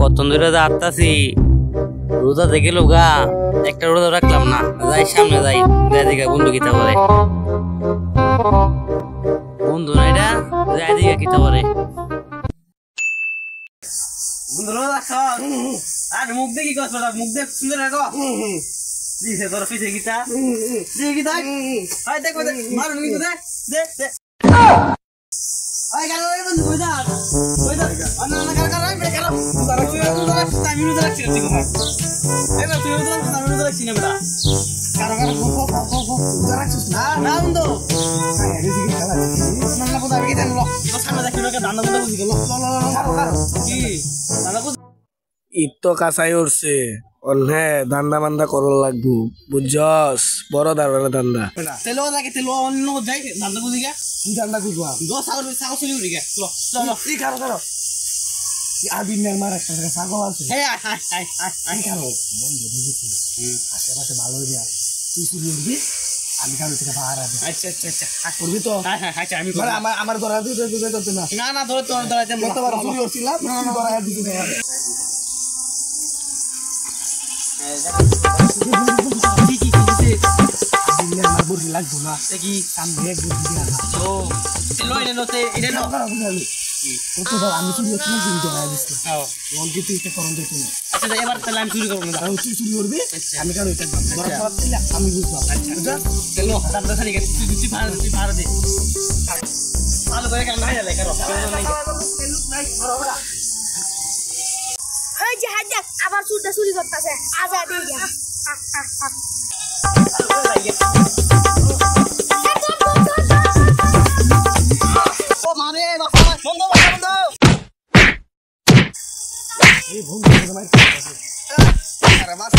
কতন ধরে আত্মাছি রোজা দেখে লোগা একটা রোজা রাখলাম না যাই সামনে যাই দেখে বন্ধু কিতা বলে বন্ধু না এটা যাই দিকে কিতা বলে বন্ধু রোজা খাও আর মুখ দেখি কষ্ট মুখ দেখ সুন্দর রাখো দিছে তোর পিছে কিতা দিকে কিতা আই দেখ মারুন কিন্তু দেখ দেখ দেখ আই গাড়ি বন্ধু কইদা আনা না কার আই বেকার তারা তুই টাইম মিনিট রাখছিস ঠিক আছে এবার তুই টাইম মিনিট রাখছিস না বেটা কারো কারো রাখছিস না না বন্ধু আই রিজিক খেলা না না কথা কি দেন লো তো সামনে দেখি না দানা বন্ধ বুঝি গেল কি দানা বুঝ ইতো কাঁচাই উঠছে অনে ধান্দা মান্দা করল লাগবো বুঝছস বড় দাঁড়ানো ধান্দা তেলো নাকি তেলো অন্য যাই ধান্দা বুঝি গা কি ধান্দা বুঝবা দো সাগর সাগর চলি উড়ি গা লো লো ই কারো কারো আবির নে মার একটা সাগর আছে হে আই কারো বন্ধু দেখি আশেপাশে ভালো দিয়া তুই চুরি করবি আমি কারো থেকে পাহাড় আছে আচ্ছা আচ্ছা আচ্ছা করবি তো আচ্ছা আমি মানে আমার ধরা দিতে না না না ধরে তোর ধরাতে কতবার চুরি করছিলাম না না ধরা দিতে না লাগবো না কি সামনে এক বুদ্ধি দিয়া ও তেলো এনে নতে এটা না তো আমি চুরি করছিলাম তুমি ধরা দিছিস ও মন কি তুই এটা করন দিত না আচ্ছা এবার তাহলে আমি চুরি করব না আমি তুই চুরি করবি আমি কারো এটা ধরা খারাপ দিলে আমি বুঝলাম আচ্ছা তেলো দাদা খালি তুই ভাড়া দে ভালো করে কাম নাই লাগে করো তেলো নাই বড় ওই যে হাত দেখ আবার চুরটা চুরি করতেছে আজাদ হয়ে গেল ও মারে বন্ধ বন্ধ এই বন্ধু আমার আরে মাস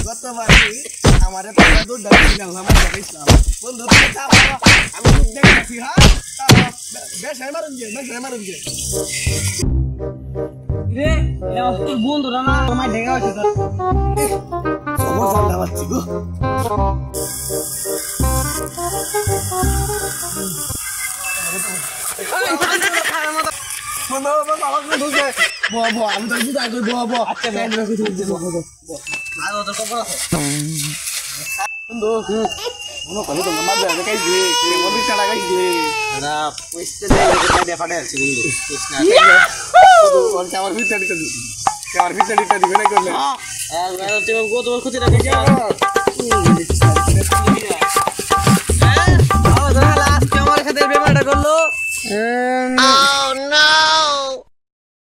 কত বাড়ি আমারে তো দুধ ডালি না আমার দেখাইছিলাম বন্ধু তুই চা বাবা আমি দুধ দেখাইছি হ্যাঁ বেশ মারুন যে রে এ তোর বন্ধু না আমার ঢেঙ্গা হইছে তোর সবার ঠান্ডা পাচ্ছি গো আমি তো বুঝাই কই বো আচ্ছা আর ওদের খবর আছে বন্ধু মনে করে তো মাঝে আগে কাই যে মন্দির ছাড়া কাই যে না পয়সা দে ফাটে আছে বন্ধু কৃষ্ণা ওর আমার ভিতরে দিতে আমার ভিতরে দিবে না করলে আর তুমি কত বড় ক্ষতি রাখে যা আমার সাথে বেমাটা করলো Oh no!